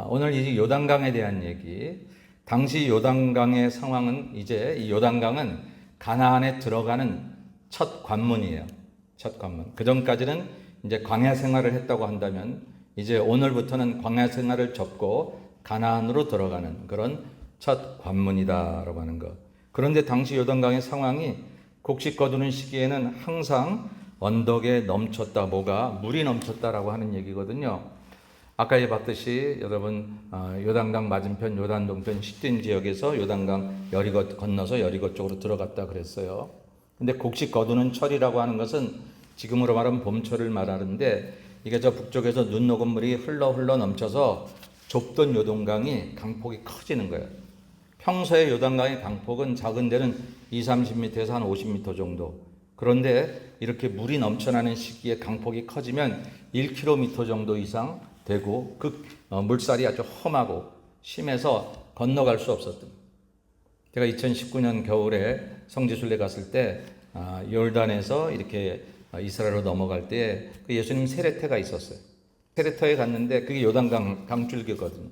오늘 이 요단강에 대한 얘기. 당시 요단강의 상황은 이제 이 요단강은 가나안에 들어가는 첫 관문이에요. 첫 관문. 그 전까지는 이제 광야 생활을 했다고 한다면 이제 오늘부터는 광야 생활을 접고 가나안으로 들어가는 그런 첫 관문이다라고 하는 것. 그런데 당시 요단강의 상황이 곡식 거두는 시기에는 항상 언덕에 넘쳤다, 물이 넘쳤다라고 하는 얘기거든요. 아까 봤듯이 여러분 요단강 맞은편 요단 동편 시딤 지역에서 요단강 여리고 건너서 여리고 쪽으로 들어갔다 그랬어요. 근데 곡식 거두는 철이라고 하는 것은 지금으로 말하면 봄철을 말하는데 이게 저 북쪽에서 눈 녹은 물이 흘러 넘쳐서 좁던 요단강이 강폭이 커지는 거예요. 평소에 요단강의 강폭은 작은 데는 20-30m에서 한 50m 정도. 그런데 이렇게 물이 넘쳐나는 시기에 강폭이 커지면 1km 정도 이상 되고 그 물살이 아주 험하고 심해서 건너갈 수 없었던. 제가 2019년 겨울에 성지순례 갔을 때 요르단에서 이렇게 이스라엘로 넘어갈 때 그 예수님 세례터가 있었어요. 세례터에 갔는데 그게 요단강 강줄기거든요.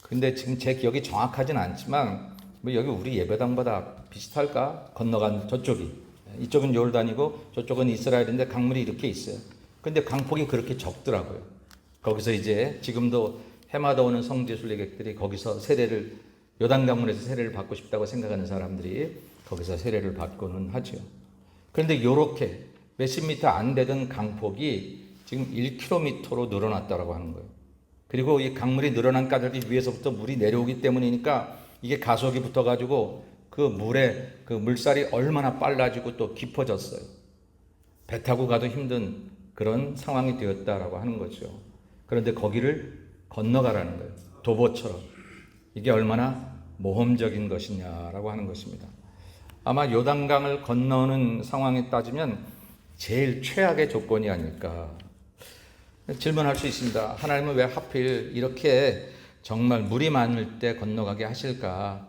근데 지금 제 기억이 정확하진 않지만 뭐 여기 우리 예배당보다 비슷할까? 건너간 저쪽이. 이쪽은 요르단이고 저쪽은 이스라엘인데 강물이 이렇게 있어요. 근데 강폭이 그렇게 적더라고요. 거기서 이제 지금도 해마다 오는 성지순례객들이 거기서 세례를 요단강물에서 세례를 받고 싶다고 생각하는 사람들이 거기서 세례를 받고는 하죠. 그런데 요렇게 몇십 미터 안 되던 강폭이 지금 1km로 늘어났다고 하는 거예요. 그리고 이 강물이 늘어난 까닭이 위에서부터 물이 내려오기 때문이니까 이게 가속이 붙어가지고 그 물에 그 물살이 얼마나 빨라지고 또 깊어졌어요. 배 타고 가도 힘든 그런 상황이 되었다라고 하는 거죠. 그런데 거기를 건너가라는 거예요. 도보처럼. 이게 얼마나 모험적인 것이냐라고 하는 것입니다. 아마 요단강을 건너는 상황에 따지면 제일 최악의 조건이 아닐까. 질문할 수 있습니다. 하나님은 왜 하필 이렇게 정말 물이 많을 때 건너가게 하실까?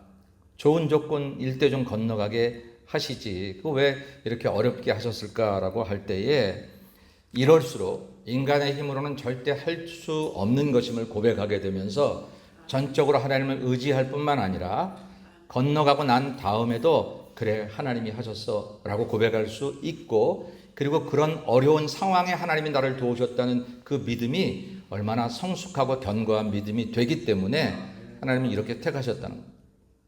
좋은 조건일 때 좀 건너가게 하시지. 그거 왜 이렇게 어렵게 하셨을까라고 할 때에 이럴수록 인간의 힘으로는 절대 할 수 없는 것임을 고백하게 되면서 전적으로 하나님을 의지할 뿐만 아니라 건너가고 난 다음에도 그래 하나님이 하셨어 라고 고백할 수 있고 그리고 그런 어려운 상황에 하나님이 나를 도우셨다는 그 믿음이 얼마나 성숙하고 견고한 믿음이 되기 때문에 하나님은 이렇게 택하셨다는 거예요.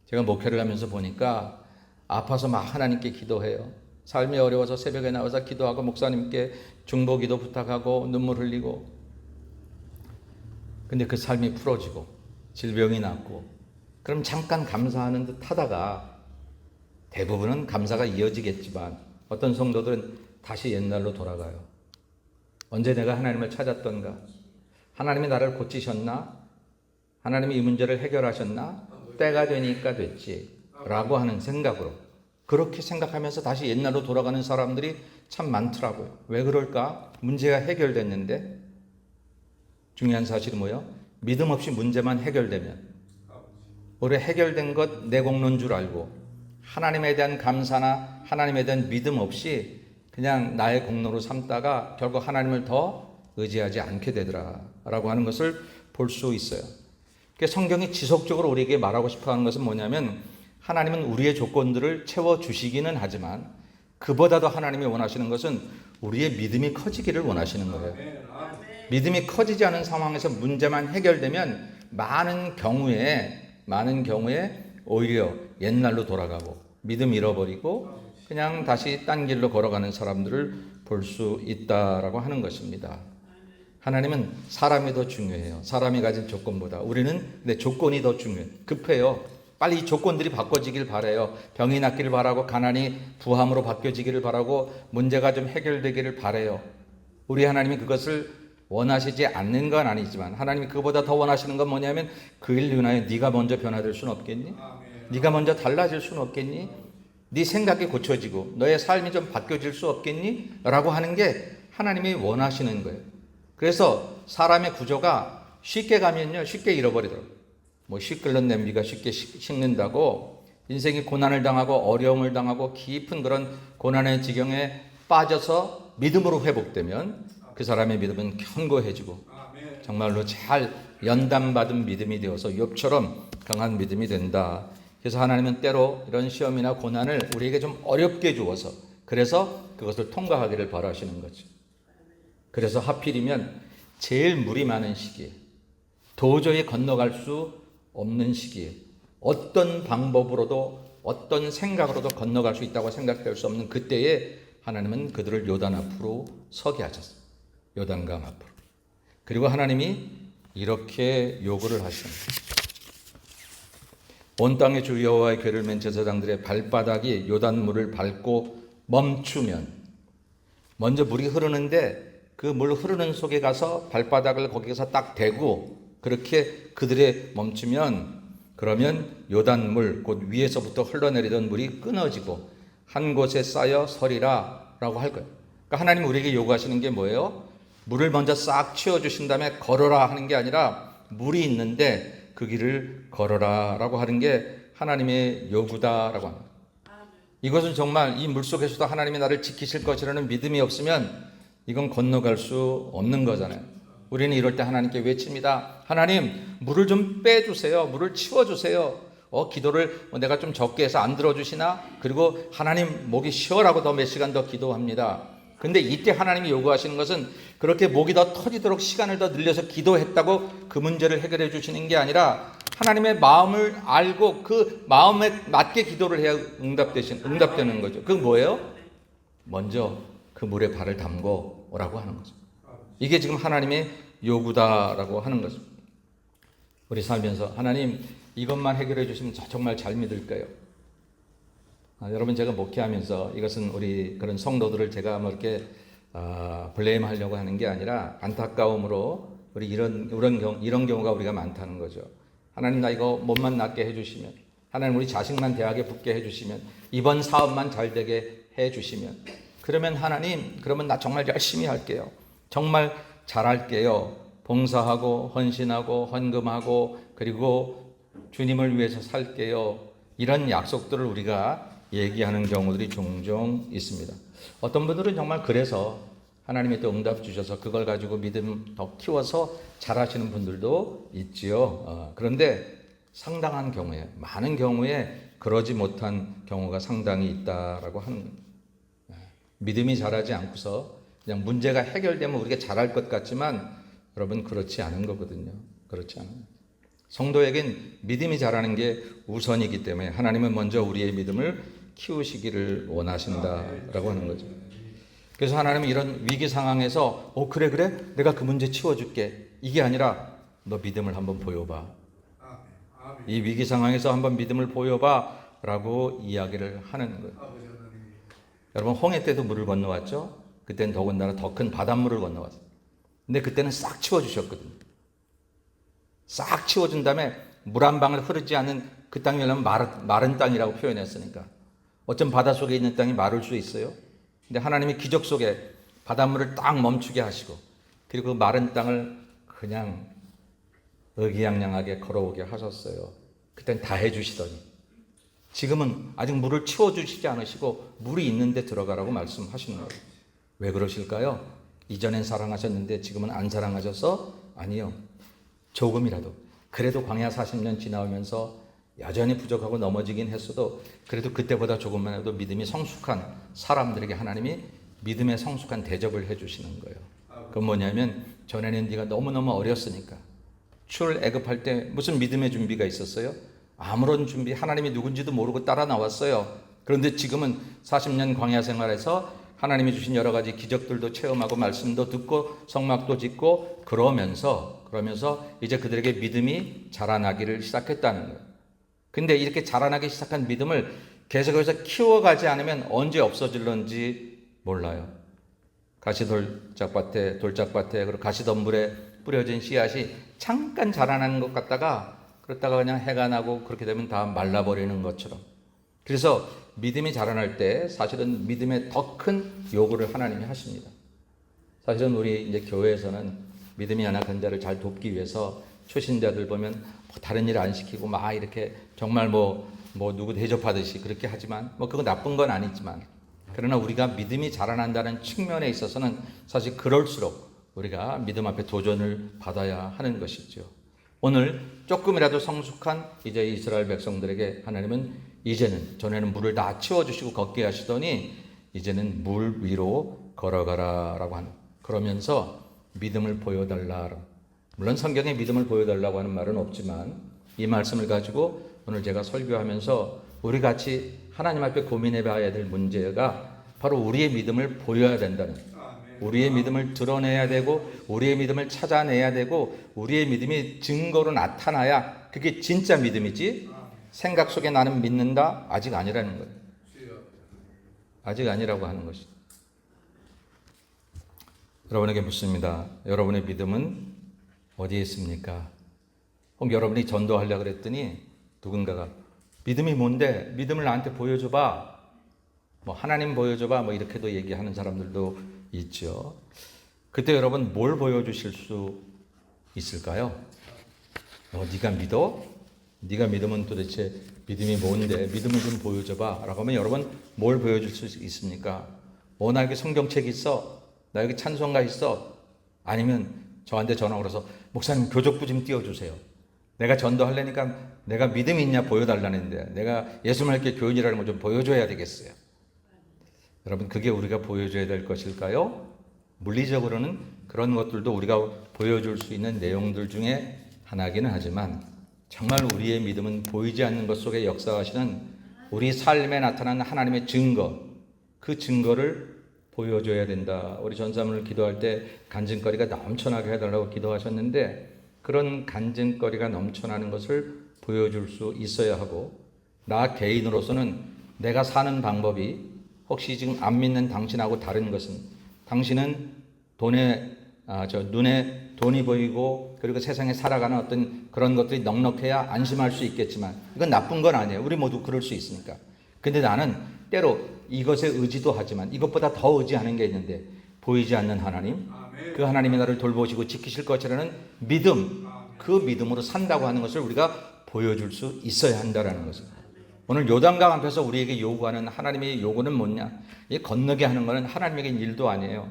제가 목회를 하면서 보니까 아파서 막 하나님께 기도해요. 삶이 어려워서 새벽에 나와서 기도하고 목사님께 중보기도 부탁하고 눈물 흘리고 근데 그 삶이 풀어지고 질병이 낫고 그럼 잠깐 감사하는 듯 하다가 대부분은 감사가 이어지겠지만 어떤 성도들은 다시 옛날로 돌아가요. 언제 내가 하나님을 찾았던가? 하나님이 나를 고치셨나? 하나님이 이 문제를 해결하셨나? 때가 되니까 됐지 라고 하는 생각으로 그렇게 생각하면서 다시 옛날로 돌아가는 사람들이 참 많더라고요. 왜 그럴까? 문제가 해결됐는데 중요한 사실은 뭐예요? 믿음 없이 문제만 해결되면 올해 해결된 것 내 공로인 줄 알고 하나님에 대한 감사나 하나님에 대한 믿음 없이 그냥 나의 공로로 삼다가 결국 하나님을 더 의지하지 않게 되더라라고 하는 것을 볼 수 있어요. 성경이 지속적으로 우리에게 말하고 싶어하는 것은 뭐냐면 하나님은 우리의 조건들을 채워주시기는 하지만 그보다도 하나님이 원하시는 것은 우리의 믿음이 커지기를 원하시는 거예요. 믿음이 커지지 않은 상황에서 문제만 해결되면 많은 경우에 오히려 옛날로 돌아가고 믿음 잃어버리고 그냥 다시 딴 길로 걸어가는 사람들을 볼 수 있다라고 하는 것입니다. 하나님은 사람이 더 중요해요. 사람이 가진 조건보다. 우리는 근데 조건이 더 중요해요. 급해요. 빨리 이 조건들이 바꿔지길 바라요. 병이 낫기를 바라고 가난이 부함으로 바뀌어지기를 바라고 문제가 좀 해결되기를 바라요. 우리 하나님이 그것을 원하시지 않는 건 아니지만 하나님이 그보다 더 원하시는 건 뭐냐면 그 일 위하여 네가 먼저 변화될 수는 없겠니? 네가 먼저 달라질 수는 없겠니? 네 생각이 고쳐지고 너의 삶이 좀 바뀌어질 수 없겠니? 라고 하는 게 하나님이 원하시는 거예요. 그래서 사람의 구조가 쉽게 가면요 쉽게 잃어버리더라고요. 씨 끓는 냄비가 쉽게 식는다고 인생이 고난을 당하고 어려움을 당하고 깊은 그런 고난의 지경에 빠져서 믿음으로 회복되면 그 사람의 믿음은 견고해지고 정말로 잘 연단받은 믿음이 되어서 욥처럼 강한 믿음이 된다. 그래서 하나님은 때로 이런 시험이나 고난을 우리에게 좀 어렵게 주어서 그래서 그것을 통과하기를 바라시는 거죠. 그래서 하필이면 제일 물이 많은 시기에 도저히 건너갈 수 없는 시기에 어떤 방법으로도 어떤 생각으로도 건너갈 수 있다고 생각될 수 없는 그때에 하나님은 그들을 요단 앞으로 서게 하셨어요. 요단강 앞으로. 그리고 하나님이 이렇게 요구를 하십니다. 온 땅의 주 여호와의 궤를 맨 제사장들의 발바닥이 요단물을 밟고 멈추면, 먼저 물이 흐르는데 그 물 흐르는 속에 가서 발바닥을 거기서 딱 대고 그렇게 그들의 멈추면, 그러면 요단물 곧 위에서부터 흘러내리던 물이 끊어지고 한 곳에 쌓여 서리라 라고 할 거예요. 그러니까 하나님 우리에게 요구하시는 게 뭐예요? 물을 먼저 싹 치워주신 다음에 걸어라 하는 게 아니라 물이 있는데 그 길을 걸어라 라고 하는 게 하나님의 요구다라고 합니다. 이것은 정말 이 물속에서도 하나님이 나를 지키실 것이라는 믿음이 없으면 이건 건너갈 수 없는 거잖아요. 우리는 이럴 때 하나님께 외칩니다. 하나님, 물을 좀 빼주세요. 물을 치워주세요. 기도를 내가 좀 적게 해서 안 들어주시나? 그리고 하나님 목이 쉬어라고 더 몇 시간 더 기도합니다. 근데 이때 하나님이 요구하시는 것은 그렇게 목이 더 터지도록 시간을 더 늘려서 기도했다고 그 문제를 해결해 주시는 게 아니라 하나님의 마음을 알고 그 마음에 맞게 기도를 해야 응답되는 거죠. 그건 뭐예요? 먼저 그 물에 발을 담고 오라고 하는 거죠. 이게 지금 하나님의 요구다라고 하는 거죠. 우리 살면서 하나님 이것만 해결해 주시면 정말 잘 믿을까요? 여러분, 제가 목회하면서 이것은 우리 그런 성도들을 제가 뭐 이렇게 블레임하려고 하는 게 아니라 안타까움으로 우리 이런 경우가 우리가 많다는 거죠. 하나님, 나 이거 몸만 낫게 해주시면, 하나님 우리 자식만 대학에 붙게 해주시면, 이번 사업만 잘 되게 해주시면, 그러면 하나님, 그러면 나 정말 열심히 할게요. 정말 잘할게요. 봉사하고 헌신하고 헌금하고 그리고 주님을 위해서 살게요. 이런 약속들을 우리가 얘기하는 경우들이 종종 있습니다. 어떤 분들은 정말 그래서 하나님이 또 응답 주셔서 그걸 가지고 믿음 더 키워서 잘하시는 분들도 있지요. 그런데 상당한 경우에, 많은 경우에 그러지 못한 경우가 상당히 있다라고 하는 겁니다. 믿음이 자라지 않고서 그냥 문제가 해결되면 우리가 잘할 것 같지만 여러분, 그렇지 않은 거거든요. 그렇지 않아요. 성도에겐 믿음이 자라는 게 우선이기 때문에 하나님은 먼저 우리의 믿음을 키우시기를 원하신다라고 하는 거죠. 그래서 하나님은 이런 위기 상황에서 그래 내가 그 문제 치워줄게, 이게 아니라 너 믿음을 한번 보여봐. 이 위기 상황에서 한번 믿음을 보여봐 라고 이야기를 하는 거예요. 여러분, 홍해 때도 물을 건너왔죠? 그때는 더군다나 더 큰 바닷물을 건너왔어요. 근데 그때는 싹 치워주셨거든요. 싹 치워준 다음에 물 한 방울 흐르지 않는 그 땅이라면 마른 땅이라고 표현했으니까. 어쩜 바닷속에 있는 땅이 마를 수 있어요? 근데 하나님이 기적 속에 바닷물을 딱 멈추게 하시고 그리고 그 마른 땅을 그냥 의기양양하게 걸어오게 하셨어요. 그땐 다 해주시더니 지금은 아직 물을 치워주시지 않으시고 물이 있는데 들어가라고 말씀하시는 거예요. 왜 그러실까요? 이전엔 사랑하셨는데 지금은 안 사랑하셔서? 아니요. 조금이라도, 그래도 광야 40년 지나오면서 여전히 부족하고 넘어지긴 했어도 그래도 그때보다 조금만 해도 믿음이 성숙한 사람들에게 하나님이 믿음의 성숙한 대접을 해주시는 거예요. 그건 뭐냐면 전에는 네가 너무너무 어렸으니까 출애굽할 때 무슨 믿음의 준비가 있었어요? 아무런 준비, 하나님이 누군지도 모르고 따라 나왔어요. 그런데 지금은 40년 광야 생활에서 하나님이 주신 여러 가지 기적들도 체험하고 말씀도 듣고 성막도 짓고 그러면서 이제 그들에게 믿음이 자라나기를 시작했다는 거예요. 근데 이렇게 자라나기 시작한 믿음을 계속해서 키워가지 않으면 언제 없어질런지 몰라요. 가시돌짝밭에, 돌짝밭에, 그리고 가시덤불에 뿌려진 씨앗이 잠깐 자라나는 것 같다가 그러다가 그냥 해가 나고 그렇게 되면 다 말라버리는 것처럼. 그래서 믿음이 자라날 때 사실은 믿음에 더 큰 요구를 하나님이 하십니다. 사실은 우리 이제 교회에서는 믿음이 연약한 자를 잘 돕기 위해서 초신자들 보면 다른 일 안 시키고 막 이렇게 정말 뭐 누구 대접하듯이 그렇게 하지만 그거 나쁜 건 아니지만 그러나 우리가 믿음이 자라난다는 측면에 있어서는 사실 그럴수록 우리가 믿음 앞에 도전을 받아야 하는 것이죠. 오늘 조금이라도 성숙한 이제 이스라엘 백성들에게 하나님은 이제는 전에는 물을 다 치워주시고 걷게 하시더니 이제는 물 위로 걸어가라라고 하는, 그러면서 믿음을 보여달라. 물론 성경에 믿음을 보여달라고 하는 말은 없지만 이 말씀을 가지고 오늘 제가 설교하면서 우리 같이 하나님 앞에 고민해 봐야 될 문제가 바로 우리의 믿음을 보여야 된다는, 우리의 믿음을 드러내야 되고 우리의 믿음을 찾아내야 되고 우리의 믿음이 증거로 나타나야 그게 진짜 믿음이지, 생각 속에 나는 믿는다 아직 아니라는 거예요. 아직 아니라고 하는 것이죠. 여러분에게 묻습니다. 여러분의 믿음은 어디에 있습니까? 혹 여러분이 전도하려고 그랬더니 누군가가 믿음이 뭔데? 믿음을 나한테 보여줘봐. 뭐 하나님 보여줘봐. 뭐 이렇게도 얘기하는 사람들도 있죠. 그때 여러분 뭘 보여주실 수 있을까요? 네가 믿어? 네가 믿으면 도대체 믿음이 뭔데? 믿음을 좀 보여줘봐. 라고 하면 여러분 뭘 보여줄 수 있습니까? 나 여기 성경책 있어? 나 여기 찬송가 있어? 아니면 저한테 전화 걸어서 목사님 교족부 좀 띄워주세요. 내가 전도하려니까 내가 믿음이 있냐 보여달라는데 내가 예수 믿게 교인이라는 걸 좀 보여줘야 되겠어요. 여러분 그게 우리가 보여줘야 될 것일까요? 물리적으로는 그런 것들도 우리가 보여줄 수 있는 내용들 중에 하나이기는 하지만 정말 우리의 믿음은 보이지 않는 것 속에 역사하시는 우리 삶에 나타나는 하나님의 증거, 그 증거를 보여줘야 된다. 우리 전사문을 기도할 때 간증거리가 넘쳐나게 해달라고 기도하셨는데 그런 간증거리가 넘쳐나는 것을 보여줄 수 있어야 하고, 나 개인으로서는 내가 사는 방법이 혹시 지금 안 믿는 당신하고 다른 것은, 당신은 눈에 돈이 보이고 그리고 세상에 살아가는 어떤 그런 것들이 넉넉해야 안심할 수 있겠지만 이건 나쁜 건 아니에요. 우리 모두 그럴 수 있으니까. 근데 나는 때로 이것에 의지도 하지만 이것보다 더 의지하는 게 있는데 보이지 않는 하나님, 그 하나님이 나를 돌보시고 지키실 것이라는 믿음, 그 믿음으로 산다고 하는 것을 우리가 보여줄 수 있어야 한다는 것을. 오늘 요단강 앞에서 우리에게 요구하는 하나님의 요구는 뭐냐? 이 건너게 하는 것은 하나님에게 일도 아니에요.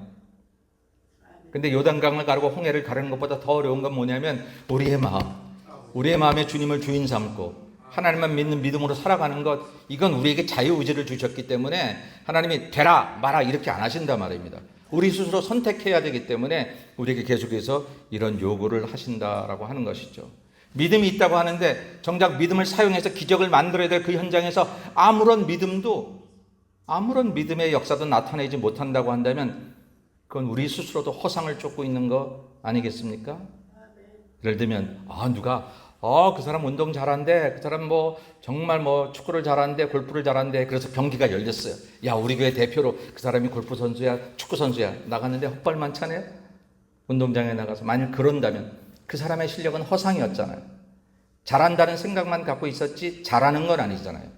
근데 요단강을 가르고 홍해를 가르는 것보다 더 어려운 건 뭐냐면 우리의 마음에 주님을 주인 삼고 하나님만 믿는 믿음으로 살아가는 것, 이건 우리에게 자유의지를 주셨기 때문에 하나님이 되라 마라 이렇게 안 하신단 말입니다. 우리 스스로 선택해야 되기 때문에 우리에게 계속해서 이런 요구를 하신다라고 하는 것이죠. 믿음이 있다고 하는데 정작 믿음을 사용해서 기적을 만들어야 될 그 현장에서 아무런 믿음의 역사도 나타내지 못한다고 한다면 그건 우리 스스로도 허상을 쫓고 있는 거 아니겠습니까? 예를 들면 누가 그 사람 운동 잘한대, 그 사람 정말 축구를 잘한대, 골프를 잘한대, 그래서 경기가 열렸어요. 야, 우리 교회 대표로 그 사람이 골프 선수야, 축구 선수야, 나갔는데 헛발만 차네. 운동장에 나가서 만약 그런다면 그 사람의 실력은 허상이었잖아요. 잘한다는 생각만 갖고 있었지 잘하는 건 아니잖아요.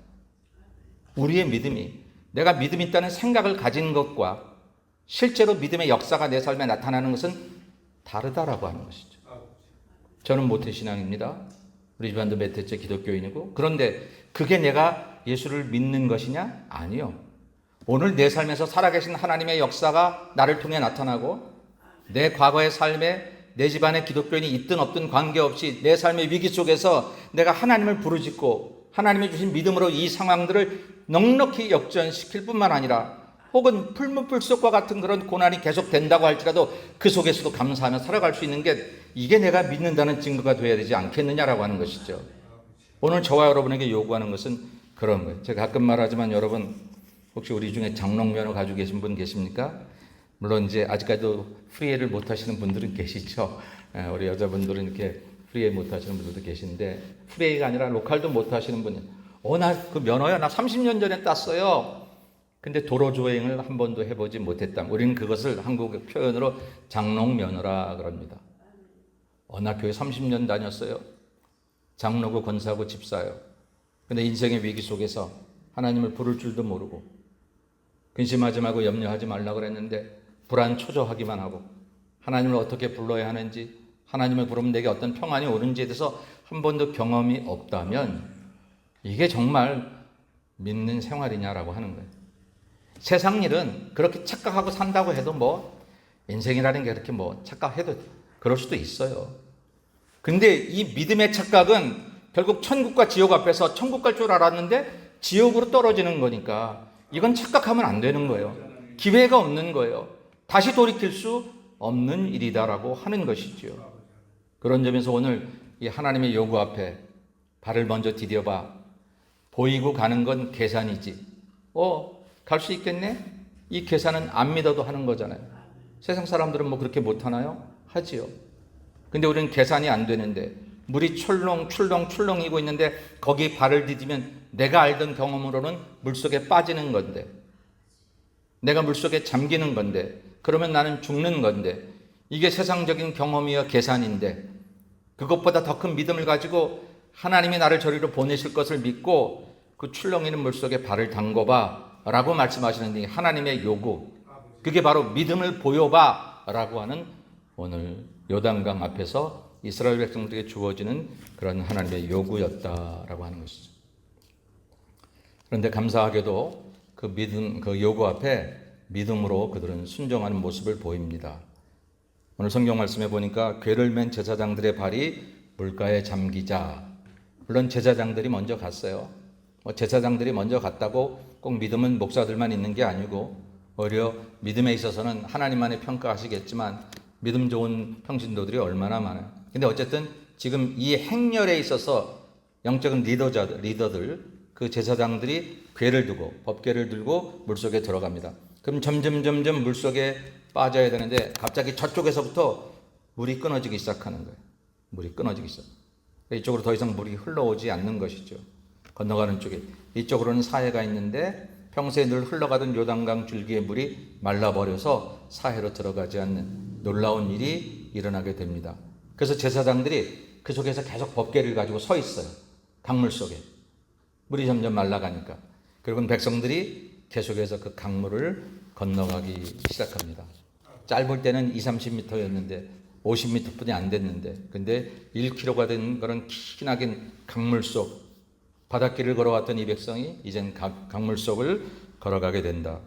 우리의 믿음이, 내가 믿음 있다는 생각을 가진 것과 실제로 믿음의 역사가 내 삶에 나타나는 것은 다르다라고 하는 것이죠. 저는 모태신앙입니다. 우리 집안도 몇 해째 기독교인이고, 그런데 그게 내가 예수를 믿는 것이냐? 아니요. 오늘 내 삶에서 살아계신 하나님의 역사가 나를 통해 나타나고, 내 과거의 삶에 내 집안에 기독교인이 있든 없든 관계없이 내 삶의 위기 속에서 내가 하나님을 부르짖고 하나님이 주신 믿음으로 이 상황들을 넉넉히 역전시킬 뿐만 아니라 혹은 풀무불속과 같은 그런 고난이 계속된다고 할지라도 그 속에서도 감사하며 살아갈 수 있는 게, 이게 내가 믿는다는 증거가 되어야 되지 않겠느냐라고 하는 것이죠. 오늘 저와 여러분에게 요구하는 것은 그런 거예요. 제가 가끔 말하지만 여러분 혹시 우리 중에 장롱면허 가지고 계신 분 계십니까? 물론 이제 아직까지도 프리웨이를 못 하시는 분들은 계시죠. 우리 여자분들은 이렇게 프리웨이 못 하시는 분들도 계신데, 프리웨이가 아니라 로컬도 못 하시는 분이 나 그 면허야 나 30년 전에 땄어요. 근데 도로 주행을 한 번도 해보지 못했다. 우리는 그것을 한국의 표현으로 장롱면허라 그럽니다. 나 교회 30년 다녔어요. 장로고 권사고 집사요. 근데 인생의 위기 속에서 하나님을 부를 줄도 모르고 근심하지 말고 염려하지 말라고 그랬는데 불안 초조하기만 하고 하나님을 어떻게 불러야 하는지, 하나님을 부르면 내게 어떤 평안이 오는지에 대해서 한 번도 경험이 없다면 이게 정말 믿는 생활이냐라고 하는 거예요. 세상 일은 그렇게 착각하고 산다고 해도 인생이라는 게 그렇게 착각해도 그럴 수도 있어요. 근데 이 믿음의 착각은 결국 천국과 지옥 앞에서 천국 갈 줄 알았는데 지옥으로 떨어지는 거니까 이건 착각하면 안 되는 거예요. 기회가 없는 거예요. 다시 돌이킬 수 없는 일이다라고 하는 것이지요. 그런 점에서 오늘 이 하나님의 요구 앞에 발을 먼저 디뎌봐. 보이고 가는 건 계산이지. 갈 수 있겠네? 이 계산은 안 믿어도 하는 거잖아요. 세상 사람들은 뭐 그렇게 못하나요? 하지요. 근데 우리는 계산이 안 되는데 물이 출렁출렁이고 있는데 거기에 발을 디디면 내가 알던 경험으로는 물속에 빠지는 건데, 내가 물속에 잠기는 건데, 그러면 나는 죽는 건데, 이게 세상적인 경험이여 계산인데, 그것보다 더 큰 믿음을 가지고 하나님이 나를 저리로 보내실 것을 믿고 그 출렁이는 물속에 발을 담궈봐 라고 말씀하시는 게 하나님의 요구, 그게 바로 믿음을 보여봐 라고 하는 오늘 요단강 앞에서 이스라엘 백성들에게 주어지는 그런 하나님의 요구였다라고 하는 것이죠. 그런데 감사하게도 그 믿음, 그 요구 앞에 믿음으로 그들은 순종하는 모습을 보입니다. 오늘 성경 말씀에 보니까 궤를 맨 제사장들의 발이 물가에 잠기자. 물론 제사장들이 먼저 갔어요. 제사장들이 먼저 갔다고 꼭 믿음은 목사들만 있는 게 아니고 오히려 믿음에 있어서는 하나님만이 평가하시겠지만 믿음 좋은 평신도들이 얼마나 많아요. 근데 어쨌든 지금 이 행렬에 있어서 영적인 리더들, 그 제사장들이 궤를 두고 법궤를 들고 물속에 들어갑니다. 그럼 점점 물속에 빠져야 되는데 갑자기 저쪽에서부터 물이 끊어지기 시작하는 거예요. 물이 끊어지기 시작. 이쪽으로 더 이상 물이 흘러오지 않는 것이죠. 건너가는 쪽에. 이쪽으로는 사해가 있는데 평소에 늘 흘러가던 요단강 줄기의 물이 말라버려서 사해로 들어가지 않는 놀라운 일이 일어나게 됩니다. 그래서 제사장들이 그 속에서 계속 법궤를 가지고 서 있어요. 강물 속에. 물이 점점 말라가니까. 그리고 백성들이 계속해서 그 강물을 건너가기 시작합니다. 짧을 때는 20-30m였는데 50m 뿐이 안 됐는데, 근데 1km가 된 그런 기나긴 강물 속 바닷길을 걸어왔던 이 백성이 이젠 강물 속을 걸어가게 된다.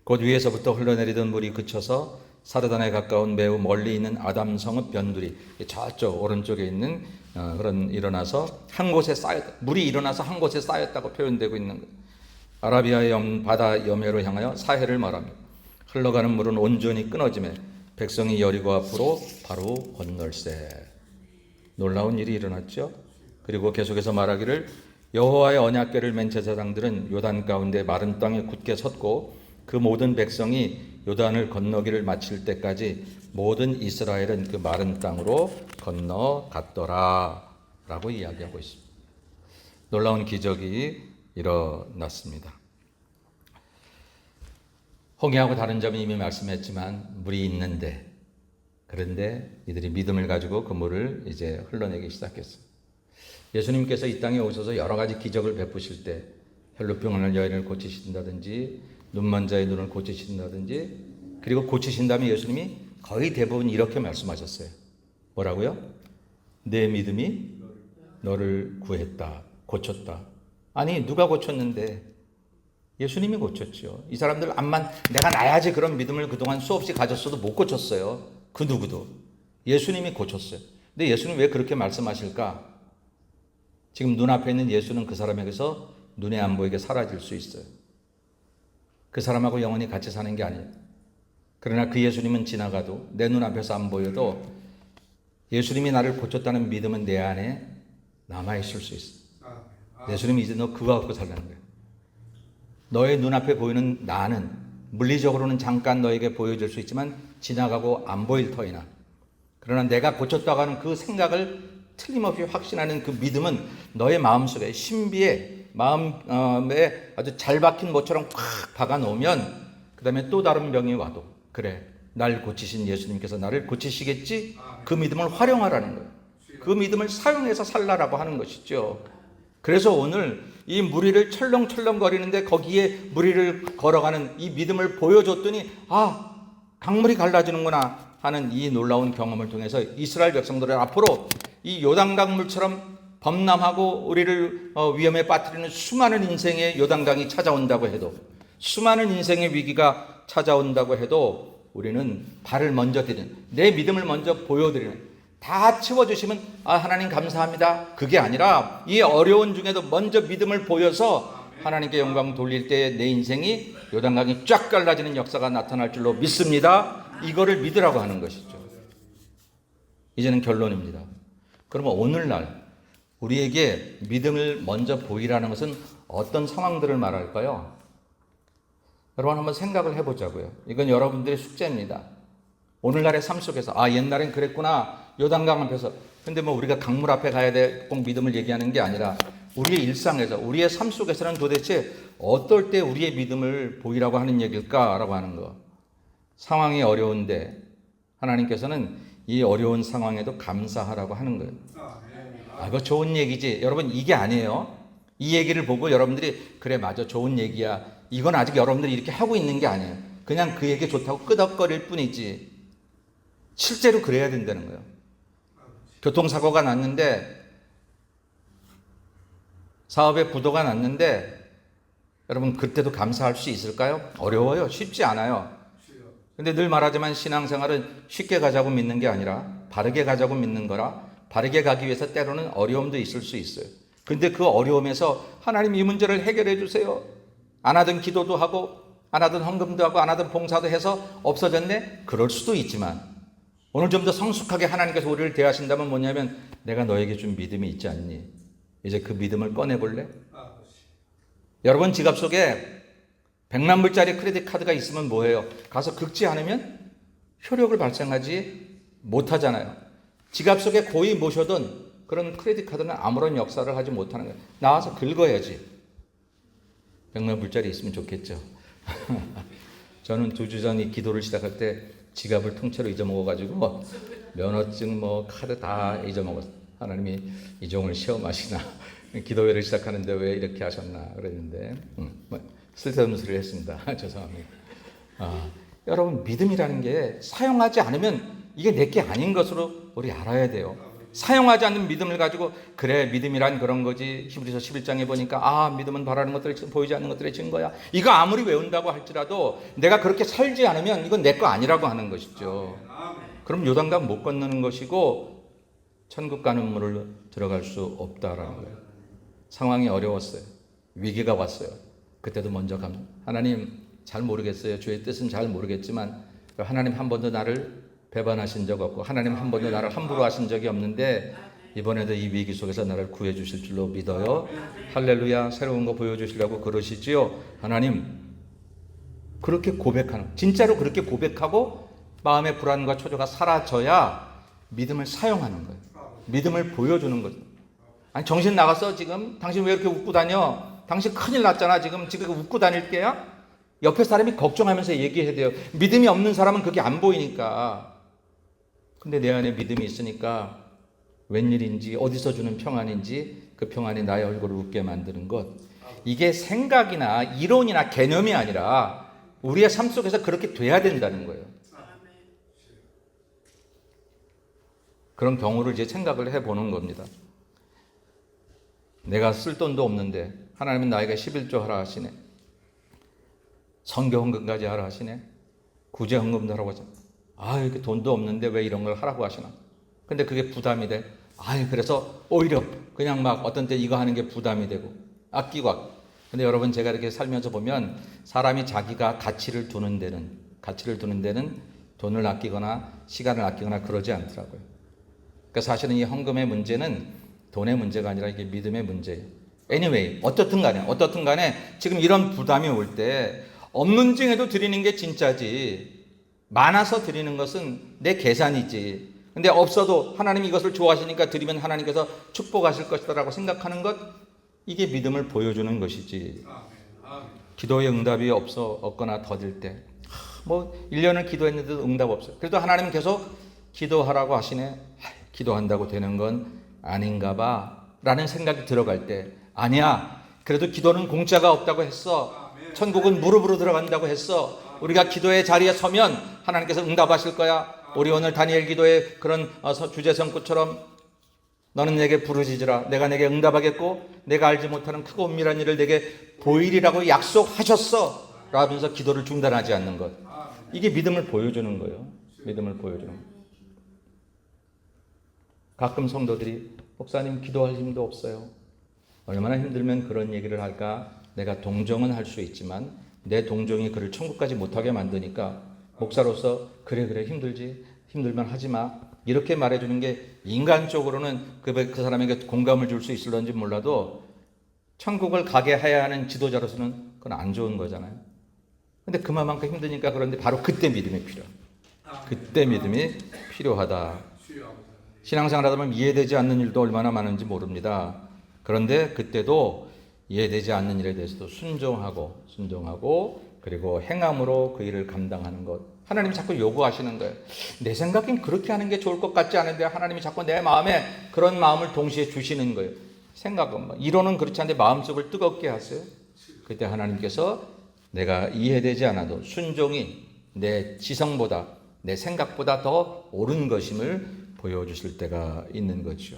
곧 위에서부터 흘러내리던 물이 그쳐서 사르단에 가까운 매우 멀리 있는 아담성읍 변두리, 저쪽 오른쪽에 있는 그런 일어나서 한 곳에 쌓였다. 물이 일어나서 한 곳에 쌓였다고 표현되고 있는 거예요. 아라비아의 바다 여매로 향하여 사해를 말합니다. 흘러가는 물은 온전히 끊어지매 백성이 여리고 앞으로 바로 건널세. 놀라운 일이 일어났죠. 그리고 계속해서 말하기를 여호와의 언약궤를 맨 제사장들은 요단 가운데 마른 땅에 굳게 섰고 그 모든 백성이 요단을 건너기를 마칠 때까지 모든 이스라엘은 그 마른 땅으로 건너갔더라 라고 이야기하고 있습니다. 놀라운 기적이 일어났습니다. 홍해하고 다른 점은 이미 말씀했지만 물이 있는데, 그런데 이들이 믿음을 가지고 그 물을 이제 흘러내기 시작했어요. 예수님께서 이 땅에 오셔서 여러 가지 기적을 베푸실 때 혈루병 앓는 여인을 고치신다든지 눈먼 자의 눈을 고치신다든지, 그리고 고치신 다음에 예수님이 거의 대부분 이렇게 말씀하셨어요. 뭐라고요? 내 믿음이 너를 구했다, 고쳤다. 아니 누가 고쳤는데? 예수님이 고쳤죠. 이 사람들 암만 내가 나야지 그런 믿음을 그동안 수없이 가졌어도 못 고쳤어요. 그 누구도. 예수님이 고쳤어요. 근데 예수님 왜 그렇게 말씀하실까? 지금 눈앞에 있는 예수는 그 사람에게서 눈에 안 보이게 사라질 수 있어요. 그 사람하고 영원히 같이 사는 게 아니에요. 그러나 그 예수님은 지나가도 내 눈앞에서 안 보여도 예수님이 나를 고쳤다는 믿음은 내 안에 남아있을 수 있어요. 예수님이 이제 너 그거 갖고 살라는 거예요. 너의 눈앞에 보이는 나는 물리적으로는 잠깐 너에게 보여줄 수 있지만 지나가고 안 보일 터이나, 그러나 내가 고쳤다고 하는 그 생각을 틀림없이 확신하는 그 믿음은 너의 마음속에 신비에 마음에 아주 잘 박힌 못처럼 팍 박아 놓으면 그 다음에 또 다른 병이 와도 그래, 날 고치신 예수님께서 나를 고치시겠지? 그 믿음을 활용하라는 거예요. 그 믿음을 사용해서 살라라고 하는 것이죠. 그래서 오늘 이 무리를 철렁철렁 거리는데 거기에 무리를 걸어가는 이 믿음을 보여줬더니 강물이 갈라지는구나 하는 이 놀라운 경험을 통해서 이스라엘 백성들은 앞으로 이 요단강 물처럼 범람하고 우리를 위험에 빠뜨리는 수많은 인생의 요단강이 찾아온다고 해도, 수많은 인생의 위기가 찾아온다고 해도 우리는 발을 먼저 디디는, 내 믿음을 먼저 보여드리는, 다 채워주시면 하나님 감사합니다. 그게 아니라 이 어려운 중에도 먼저 믿음을 보여서 하나님께 영광 돌릴 때 내 인생이 요단강이 쫙 갈라지는 역사가 나타날 줄로 믿습니다. 이거를 믿으라고 하는 것이죠. 이제는 결론입니다. 그러면 오늘날 우리에게 믿음을 먼저 보이라는 것은 어떤 상황들을 말할까요? 여러분 한번 생각을 해보자고요. 이건 여러분들의 숙제입니다. 오늘날의 삶 속에서 옛날엔 그랬구나. 요단강 앞에서. 근데 뭐 우리가 강물 앞에 가야 돼 꼭 믿음을 얘기하는 게 아니라 우리의 일상에서 우리의 삶 속에서는 도대체 어떨 때 우리의 믿음을 보이라고 하는 얘기일까라고 하는 거. 상황이 어려운데 하나님께서는 이 어려운 상황에도 감사하라고 하는 거예요. 이거 좋은 얘기지. 여러분 이게 아니에요. 이 얘기를 보고 여러분들이 그래 맞아 좋은 얘기야. 이건 아직 여러분들이 이렇게 하고 있는 게 아니에요. 그냥 그 얘기 좋다고 끄덕거릴 뿐이지. 실제로 그래야 된다는 거예요. 교통사고가 났는데 사업에 부도가 났는데 여러분 그때도 감사할 수 있을까요? 어려워요. 쉽지 않아요. 근데 늘 말하지만 신앙생활은 쉽게 가자고 믿는 게 아니라 바르게 가자고 믿는 거라 바르게 가기 위해서 때로는 어려움도 있을 수 있어요. 근데 그 어려움에서 하나님 이 문제를 해결해 주세요. 안 하던 기도도 하고 안 하던 헌금도 하고 안 하던 봉사도 해서 없어졌네? 그럴 수도 있지만 오늘 좀 더 성숙하게 하나님께서 우리를 대하신다면 뭐냐면 내가 너에게 준 믿음이 있지 않니? 이제 그 믿음을 꺼내볼래? 여러분 지갑 속에 100만 불짜리 크레딧 카드가 있으면 뭐해요? 가서 긁지 않으면 효력을 발생하지 못하잖아요. 지갑 속에 고이 모셔둔 그런 크레딧 카드는 아무런 역사를 하지 못하는 거예요. 나와서 긁어야지. 100만 불짜리 있으면 좋겠죠. 저는 2주 전 이 기도를 시작할 때 지갑을 통째로 잊어먹어가지고 면허증 카드 다 잊어먹었어요. 하나님이 이종을 시험하시나 기도회를 시작하는데 왜 이렇게 하셨나 그랬는데 쓸데없는 소리를 했습니다. 죄송합니다. 여러분 믿음이라는 게 사용하지 않으면 이게 내게 아닌 것으로 우리 알아야 돼요. 사용하지 않는 믿음을 가지고 그래 믿음이란 그런 거지. 히브리서 11장에 보니까 믿음은 바라는 것들을 보이지 않는 것들의 증거야. 이거 아무리 외운다고 할지라도 내가 그렇게 살지 않으면 이건 내 거 아니라고 하는 것이죠. 그럼 요단강 못 건너는 것이고 천국 가는 문을 들어갈 수 없다라는 거예요. 상황이 어려웠어요. 위기가 왔어요. 그때도 먼저 하나님 잘 모르겠어요. 주의 뜻은 잘 모르겠지만 하나님 한 번도 나를 배반하신 적 없고 하나님 한 번도 나를 함부로 하신 적이 없는데 이번에도 이 위기 속에서 나를 구해 주실 줄로 믿어요. 할렐루야. 새로운 거 보여주시려고 그러시지요. 하나님 그렇게 고백하는 진짜로 그렇게 고백하고 마음의 불안과 초조가 사라져야 믿음을 사용하는 거예요. 믿음을 보여주는 거죠. 아니 정신 나갔어 지금? 당신 왜 이렇게 웃고 다녀? 당신 큰일 났잖아 지금 웃고 다닐 게야? 옆에 사람이 걱정하면서 얘기해야 돼요. 믿음이 없는 사람은 그게 안 보이니까. 근데 내 안에 믿음이 있으니까 웬일인지 어디서 주는 평안인지 그 평안이 나의 얼굴을 웃게 만드는 것. 이게 생각이나 이론이나 개념이 아니라 우리의 삶 속에서 그렇게 돼야 된다는 거예요. 그런 경우를 이제 생각을 해보는 겁니다. 내가 쓸 돈도 없는데 하나님은 나에게 11조 하라 하시네. 선교 헌금까지 하라 하시네. 구제 헌금도 하라고 하잖아. 이렇게 돈도 없는데 왜 이런 걸 하라고 하시나. 근데 그게 부담이 돼. 그래서 오히려 그냥 막 어떤 때 이거 하는 게 부담이 되고 아끼고. 근데 여러분 제가 이렇게 살면서 보면 사람이 자기가 가치를 두는 데는 돈을 아끼거나 시간을 아끼거나 그러지 않더라고요. 그러니까 사실은 이 헌금의 문제는 돈의 문제가 아니라 이게 믿음의 문제예요. Anyway, 어떻든 간에 지금 이런 부담이 올 때 없는 중에도 드리는 게 진짜지. 많아서 드리는 것은 내 계산이지. 근데 없어도 하나님이 이것을 좋아하시니까 드리면 하나님께서 축복하실 것이다라고 생각하는 것, 이게 믿음을 보여주는 것이지. 기도의 응답이 없거나 더딜 때 1년을 기도했는데도 응답 없어요. 그래도 하나님은 계속 기도하라고 하시네. 기도한다고 되는 건 아닌가 봐 라는 생각이 들어갈 때 아니야. 그래도 기도는 공짜가 없다고 했어. 천국은 무릎으로 들어간다고 했어. 우리가 기도의 자리에 서면 하나님께서 응답하실 거야. 우리 오늘 다니엘 기도의 그런 주제성구처럼 너는 내게 부르짖으라. 내가 내게 응답하겠고 내가 알지 못하는 크고 은밀한 일을 내게 보이리라고 약속하셨어 라면서 기도를 중단하지 않는 것. 이게 믿음을 보여주는 거예요. 믿음을 보여주는 것. 가끔 성도들이 목사님 기도할 힘도 없어요. 얼마나 힘들면 그런 얘기를 할까? 내가 동정은 할 수 있지만 내 동정이 그를 천국까지 못하게 만드니까 목사로서 그래 힘들지, 힘들면 하지 마, 이렇게 말해주는 게 인간적으로는 그 사람에게 공감을 줄 수 있을런지 몰라도 천국을 가게 해야 하는 지도자로서는 그건 안 좋은 거잖아요. 근데 그만큼 힘드니까. 그런데 바로 그때 믿음이 필요해요. 그때 믿음이 필요하다. 신앙생활 하다 보면 이해되지 않는 일도 얼마나 많은지 모릅니다. 그런데 그때도 이해되지 않는 일에 대해서도 순종하고 그리고 행함으로 그 일을 감당하는 것. 하나님이 자꾸 요구하시는 거예요. 내 생각엔 그렇게 하는 게 좋을 것 같지 않은데 하나님이 자꾸 내 마음에 그런 마음을 동시에 주시는 거예요. 생각은 이론은 그렇지 않은데 마음속을 뜨겁게 하세요. 그때 하나님께서 내가 이해되지 않아도 순종이 내 지성보다 내 생각보다 더 옳은 것임을 보여주실 때가 있는 거죠.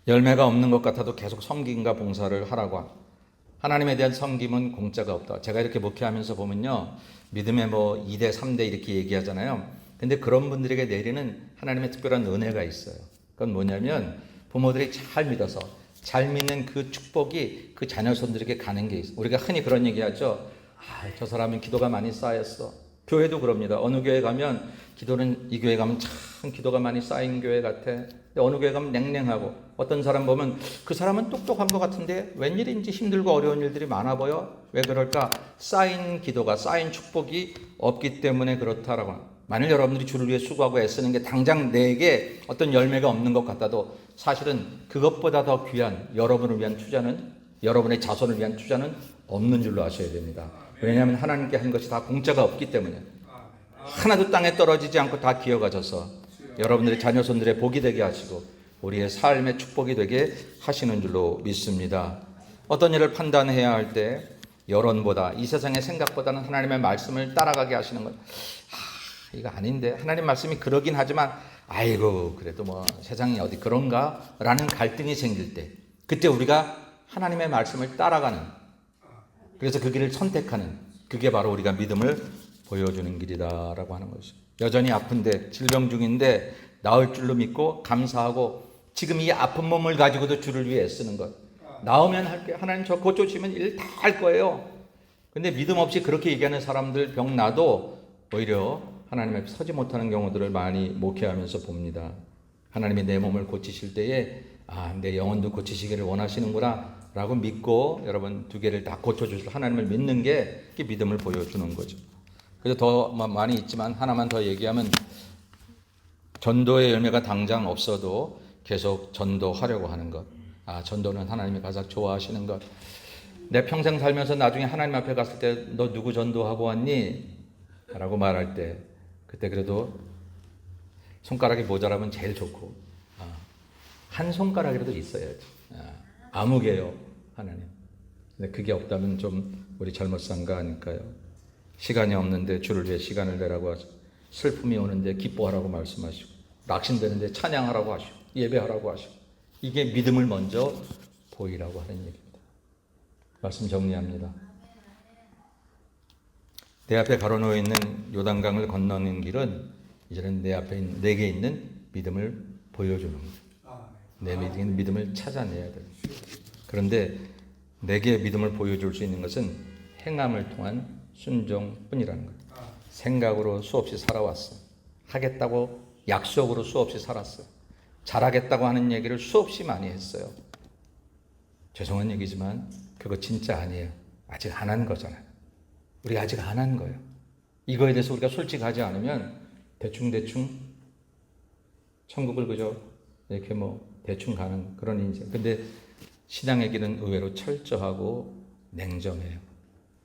열매가 없는 것 같아도 계속 섬김과 봉사를 하라고. 하나님에 대한 섬김은 공짜가 없다. 제가 이렇게 목회하면서 보면요, 믿음의 2대 3대 이렇게 얘기하잖아요. 근데 그런 분들에게 내리는 하나님의 특별한 은혜가 있어요. 그건 뭐냐면 부모들이 잘 믿어서 잘 믿는 그 축복이 그 자녀손들에게 가는 게 있어요. 우리가 흔히 그런 얘기하죠. 저 사람은 기도가 많이 쌓였어. 교회도 그럽니다. 어느 교회 가면 기도는, 이 교회 가면 참 기도가 많이 쌓인 교회 같아. 근데 어느 교회 가면 냉랭하고, 어떤 사람 보면 그 사람은 똑똑한 것 같은데 웬일인지 힘들고 어려운 일들이 많아 보여. 왜 그럴까? 쌓인 기도가, 쌓인 축복이 없기 때문에 그렇다라고. 만일 여러분들이 주를 위해 수고하고 애쓰는 게 당장 내게 어떤 열매가 없는 것 같아도 사실은 그것보다 더 귀한 여러분을 위한 투자는, 여러분의 자손을 위한 투자는 없는 줄로 아셔야 됩니다. 왜냐하면 하나님께 한 것이 다 공짜가 없기 때문에 하나도 땅에 떨어지지 않고 다 기어가져서 여러분들의 자녀손들의 복이 되게 하시고 우리의 삶의 축복이 되게 하시는 줄로 믿습니다. 어떤 일을 판단해야 할 때 여론보다, 이 세상의 생각보다는 하나님의 말씀을 따라가게 하시는 것. 이거 아닌데, 하나님 말씀이 그러긴 하지만 아이고 그래도 세상이 어디 그런가 라는 갈등이 생길 때, 그때 우리가 하나님의 말씀을 따라가는, 그래서 그 길을 선택하는, 그게 바로 우리가 믿음을 보여주는 길이다라고 하는 것이죠. 여전히 아픈데, 질병 중인데 나을 줄로 믿고 감사하고 지금 이 아픈 몸을 가지고도 주를 위해 애쓰는 것. 나으면 할게요. 하나님 저 고쳐주시면 일 다 할 거예요. 근데 믿음 없이 그렇게 얘기하는 사람들, 병 나도 오히려 하나님 앞에 서지 못하는 경우들을 많이 목회하면서 봅니다. 하나님이 내 몸을 고치실 때에 내 영혼도 고치시기를 원하시는구나 라고 믿고 여러분 두 개를 다 고쳐주실 하나님을 믿는 게 믿음을 보여주는 거죠. 그래서 더 많이 있지만 하나만 더 얘기하면, 전도의 열매가 당장 없어도 계속 전도하려고 하는 것. 전도는 하나님이 가장 좋아하시는 것. 내 평생 살면서 나중에 하나님 앞에 갔을 때 너 누구 전도하고 왔니? 라고 말할 때 그때 그래도 손가락이 모자라면 제일 좋고, 한 손가락이라도 있어야지. 아무개요 하나님. 근데 그게 없다면 좀 우리 잘못 산 거 아닐까요? 시간이 없는데 주를 위해 시간을 내라고 하시고, 슬픔이 오는데 기뻐하라고 말씀하시고, 낙심되는데 찬양하라고 하시고, 예배하라고 하시고, 이게 믿음을 먼저 보이라고 하는 얘기입니다. 말씀 정리합니다. 내 앞에 가로놓여 있는 요단강을 건너는 길은 이제는 내게 있는 믿음을 보여주는 거예요. 내 믿음을 찾아내야 돼요. 그런데 내게 믿음을 보여줄 수 있는 것은 행함을 통한 순종뿐이라는 거예요. 생각으로 수없이 살아왔어. 하겠다고 약속으로 수없이 살았어요. 잘하겠다고 하는 얘기를 수없이 많이 했어요. 죄송한 얘기지만 그거 진짜 아니에요. 아직 안 한 거잖아요. 우리가 아직 안 한 거예요. 이거에 대해서 우리가 솔직하지 않으면 대충 천국을 그저 이렇게 대충 가는 그런 인생. 근데 신앙의 길은 의외로 철저하고 냉정해요.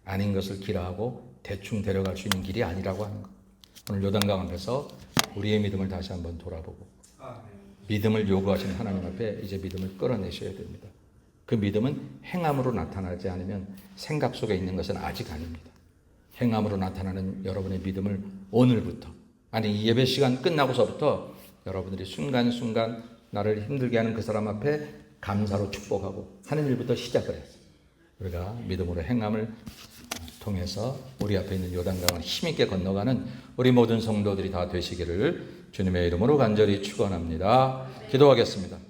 아닌 것을 기라하고 대충 데려갈 수 있는 길이 아니라고 하는 거. 오늘 요단강 앞에서 우리의 믿음을 다시 한번 돌아보고 믿음을 요구하시는 하나님 앞에 이제 믿음을 끌어내셔야 됩니다. 그 믿음은 행함으로 나타나지 않으면 생각 속에 있는 것은 아직 아닙니다. 행함으로 나타나는 여러분의 믿음을 오늘부터, 이 예배 시간 끝나고서부터 여러분들이 순간순간 나를 힘들게 하는 그 사람 앞에 감사로 축복하고 하는 일부터 시작을 했어요. 우리가 믿음으로 행함을 통해서 우리 앞에 있는 요단강을 힘있게 건너가는 우리 모든 성도들이 다 되시기를 주님의 이름으로 간절히 축원합니다. 기도하겠습니다.